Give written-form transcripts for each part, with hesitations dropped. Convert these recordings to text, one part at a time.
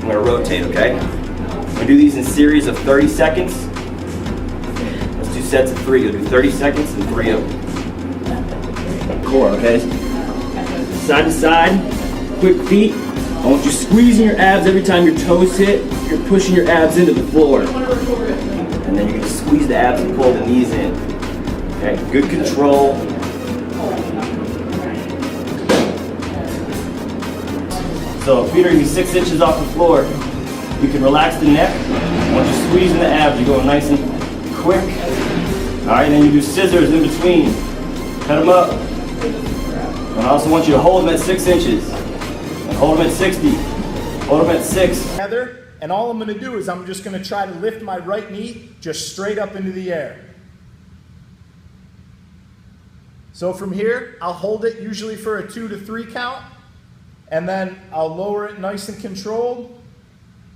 I'm gonna rotate, okay? We do these in series of 30 seconds. Let's do sets of 3. You'll do 30 seconds and 3 of them. Core, okay? Side to side, quick feet. I want you squeezing your abs every time your toes hit. You're pushing your abs into the floor. And then you're gonna squeeze the abs and pull the knees in. Okay, good control. So feet are gonna be 6 inches off the floor. You can relax the neck. Once you're squeezing the abs, you're going nice and quick. All right, then you do scissors in between. Cut them up. And I also want you to hold them at 6 inches. And hold them at 60. Hold them at 6. Together, and all I'm gonna do is I'm just gonna try to lift my right knee just straight up into the air. So from here, I'll hold it usually for a 2 to 3 count, and then I'll lower it nice and controlled,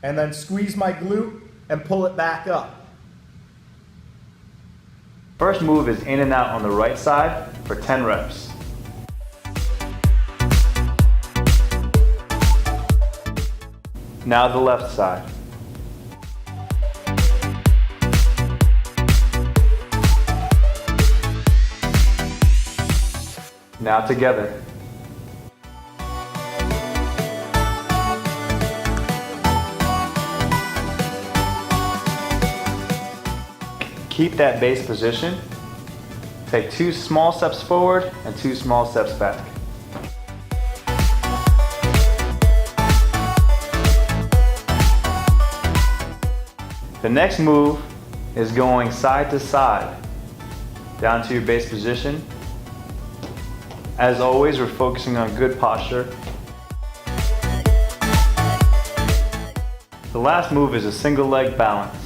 and then squeeze my glute and pull it back up. First move is in and out on the right side for 10 reps. Now the left side. Now together. Keep that base position. Take 2 small steps forward and 2 small steps back. The next move is going side to side down to your base position. As always, we're focusing on good posture. The last move is a single leg balance.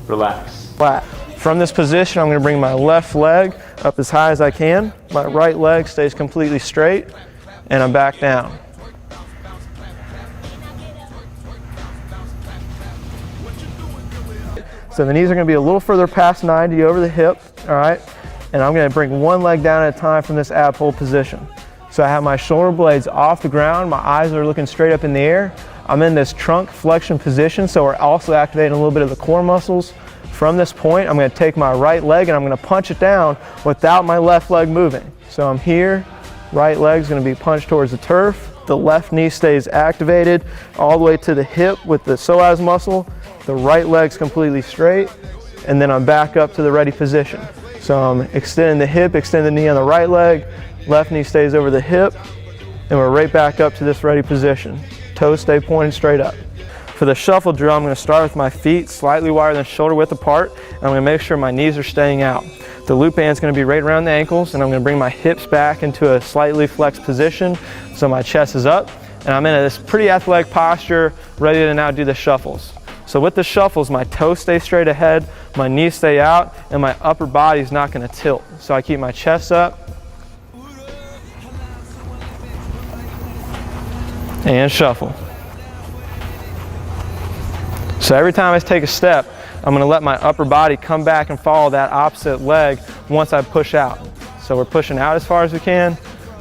Relax. Flat. From this position, I'm going to bring my left leg up as high as I can. My right leg stays completely straight, and I'm back down. So the knees are going to be a little further past 90 over the hip, all right? And I'm going to bring one leg down at a time from this ab hold position. So I have my shoulder blades off the ground, my eyes are looking straight up in the air. I'm in this trunk flexion position, so we're also activating a little bit of the core muscles. From this point, I'm going to take my right leg and I'm going to punch it down without my left leg moving. So I'm here, right leg's going to be punched towards the turf. The left knee stays activated all the way to the hip with the psoas muscle. The right leg's completely straight, and then I'm back up to the ready position. So I'm extending the hip, extending the knee on the right leg, left knee stays over the hip, and we're right back up to this ready position. Toes stay pointed straight up. For the shuffle drill, I'm going to start with my feet slightly wider than shoulder width apart, and I'm going to make sure my knees are staying out. The loop band's going to be right around the ankles, and I'm going to bring my hips back into a slightly flexed position so my chest is up, and I'm in this pretty athletic posture, ready to now do the shuffles. So with the shuffles, my toes stay straight ahead, my knees stay out, and my upper body is not going to tilt. So I keep my chest up and shuffle. So every time I take a step, I'm going to let my upper body come back and follow that opposite leg once I push out. So we're pushing out as far as we can,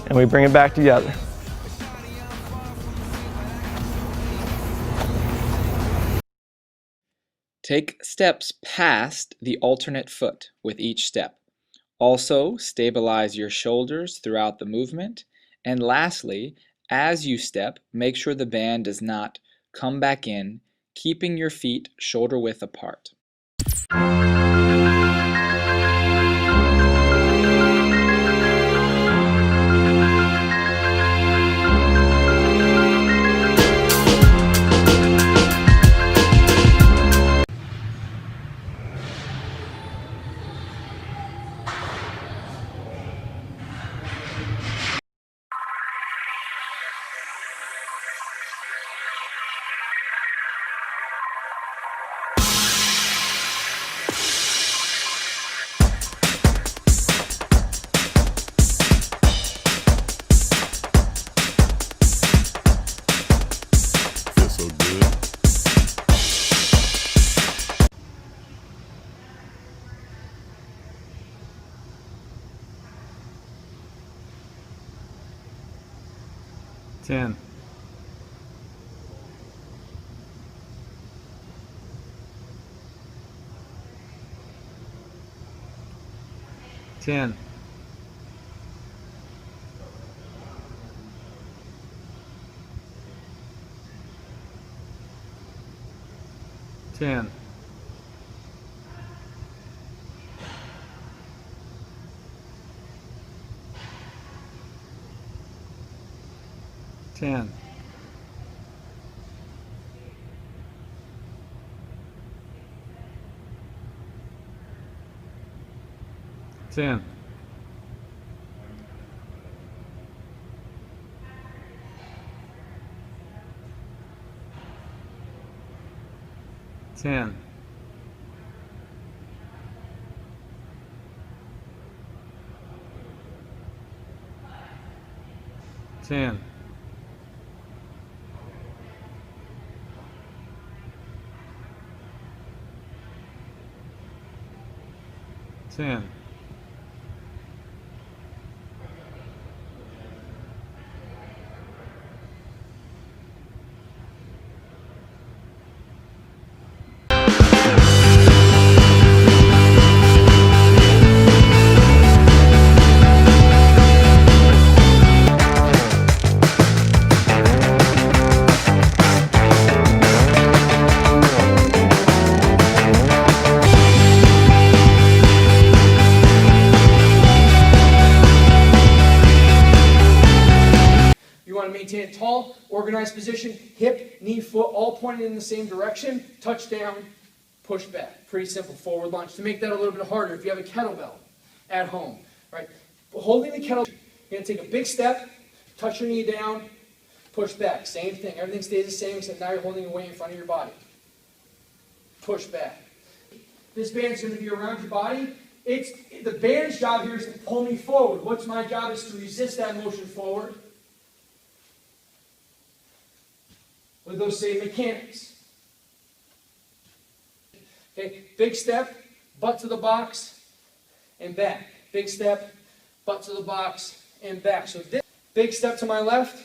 and we bring it back together. Take steps past the alternate foot with each step. Also, stabilize your shoulders throughout the movement. And lastly, as you step, make sure the band does not come back in, keeping your feet shoulder width apart. 10, 10, 10, 10, 10, 10, 10, 10. You want to maintain a tall, organized position, hip, knee, foot, all pointed in the same direction, touch down, push back. Pretty simple, forward lunge. To make that a little bit harder, if you have a kettlebell at home, right? Holding the kettlebell, you're going to take a big step, touch your knee down, push back. Same thing. Everything stays the same except now you're holding a weight in front of your body. Push back. This band's going to be around your body. The band's job here is to pull me forward. What's my job is to resist that motion forward with those same mechanics. Okay, big step, butt to the box, and back. Big step, butt to the box, and back. So this big step to my left,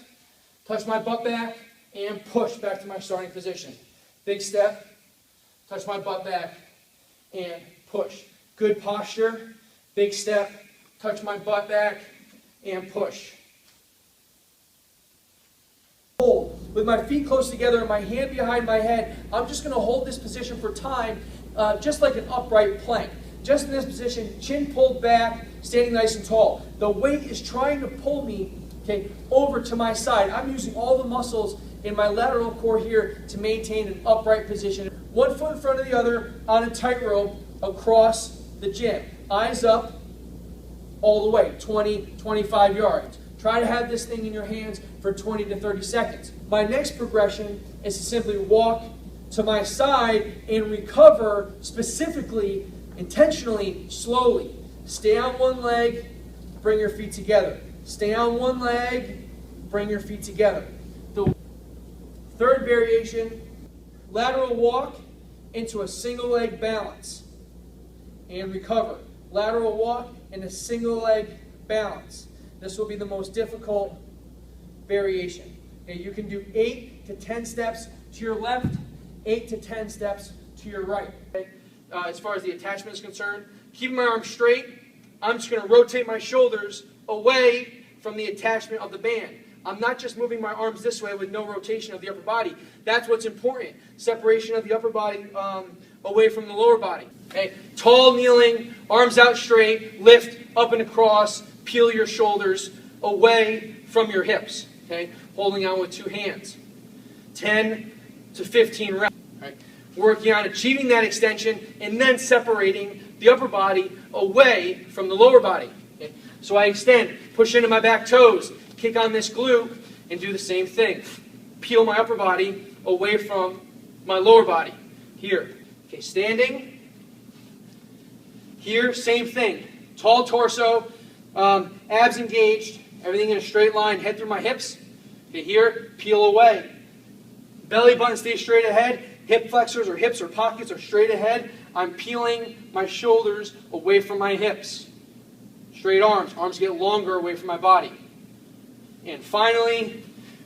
touch my butt back, and push back to my starting position. Big step, touch my butt back, and push. Good posture, big step, touch my butt back, and push. Hold. With my feet close together and my hand behind my head, I'm just going to hold this position for time, just like an upright plank. Just in this position, chin pulled back, standing nice and tall. The weight is trying to pull me, okay, over to my side. I'm using all the muscles in my lateral core here to maintain an upright position. One foot in front of the other on a tightrope across the gym. Eyes up all the way, 20, 25 yards. Try to have this thing in your hands for 20 to 30 seconds. My next progression is to simply walk to my side and recover specifically, intentionally, slowly. Stay on one leg, bring your feet together. Stay on one leg, bring your feet together. The third variation, lateral walk into a single leg balance and recover. Lateral walk and a single leg balance. This will be the most difficult variation. Okay, you can do 8 to 10 steps to your left, 8 to 10 steps to your right. Okay? As far as the attachment is concerned, keeping my arms straight, I'm just going to rotate my shoulders away from the attachment of the band. I'm not just moving my arms this way with no rotation of the upper body. That's what's important. Separation of the upper body away from the lower body. Okay? Tall kneeling, arms out straight, lift up and across, peel your shoulders away from your hips. Okay? Holding on with 2 hands. 10 to 15 reps. Right? Working on achieving that extension and then separating the upper body away from the lower body. Okay? So I extend, push into my back toes, kick on this glute, and do the same thing. Peel my upper body away from my lower body. Here. Okay, standing. Here, same thing. Tall torso, abs engaged, everything in a straight line, head through my hips. Okay, here, peel away. Belly button stays straight ahead. Hip flexors or hips or pockets are straight ahead. I'm peeling my shoulders away from my hips. Straight arms. Arms get longer away from my body. And finally,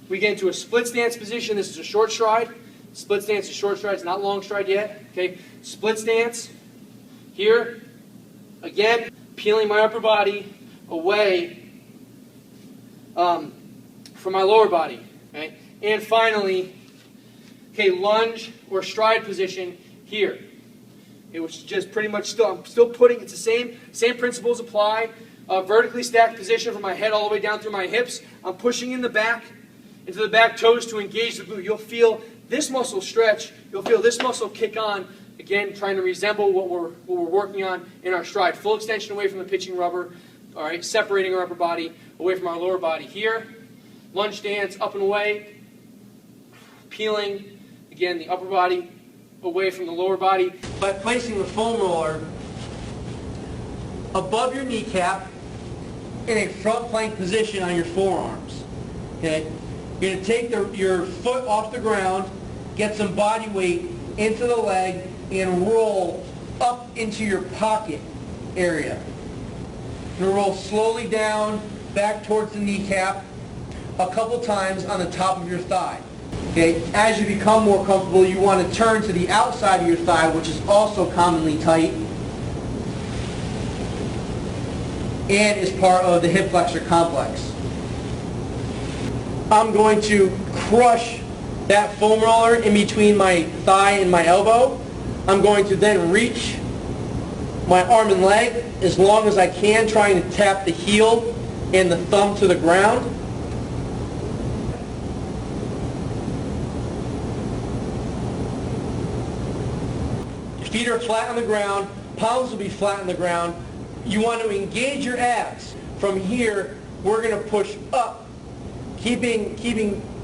We get into a split stance position. This is a short stride. Split stance is short stride. It's not long stride yet. Okay. Split stance. Here. Again, peeling my upper body away from my lower body. Okay. And finally, okay, lunge or stride position here. It was just pretty much I'm still putting, it's the same principles apply. Vertically stacked position from my head all the way down through my hips. I'm pushing in the back, into the back toes to engage the glute. You'll feel this muscle stretch. You'll feel this muscle kick on. Again, trying to resemble what we're working on in our stride. Full extension away from the pitching rubber. All right, separating our upper body away from our lower body here. Lunge stance, up and away. Peeling, again, the upper body away from the lower body. By placing the foam roller above your kneecap in a front plank position on your forearms. Okay? You're going to take your foot off the ground, get some body weight into the leg, and roll up into your pocket area. You're going to roll slowly down, back towards the kneecap, a couple times on the top of your thigh. Okay, as you become more comfortable, you want to turn to the outside of your thigh, which is also commonly tight, and is part of the hip flexor complex. I'm going to crush that foam roller in between my thigh and my elbow. I'm going to then reach my arm and leg as long as I can, trying to tap the heel and the thumb to the ground. Feet are flat on the ground, palms will be flat on the ground. You want to engage your abs. From here, we're going to push up, keeping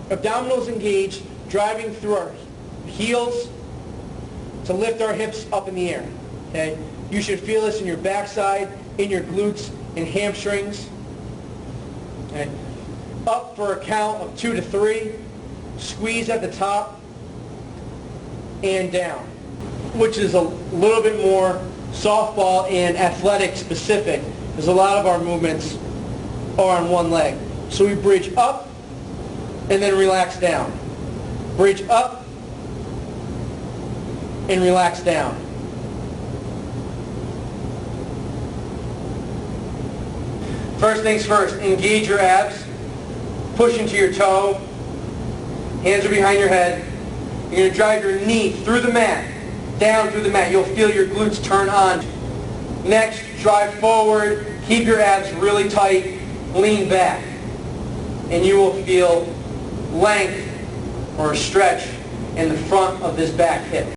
abdominals engaged, driving through our heels to lift our hips up in the air. Okay? You should feel this in your backside, in your glutes and hamstrings. Okay? Up for a count of 2 to 3. Squeeze at the top and down, which is a little bit more softball and athletic specific, because a lot of our movements are on one leg. So we bridge up and then relax down. Bridge up and relax down. First things first, engage your abs. Push into your toe. Hands are behind your head. You're going to drive your knee through the mat. Down through the mat. You'll feel your glutes turn on. Next, drive forward. Keep your abs really tight. Lean back. And you will feel length or stretch in the front of this back hip.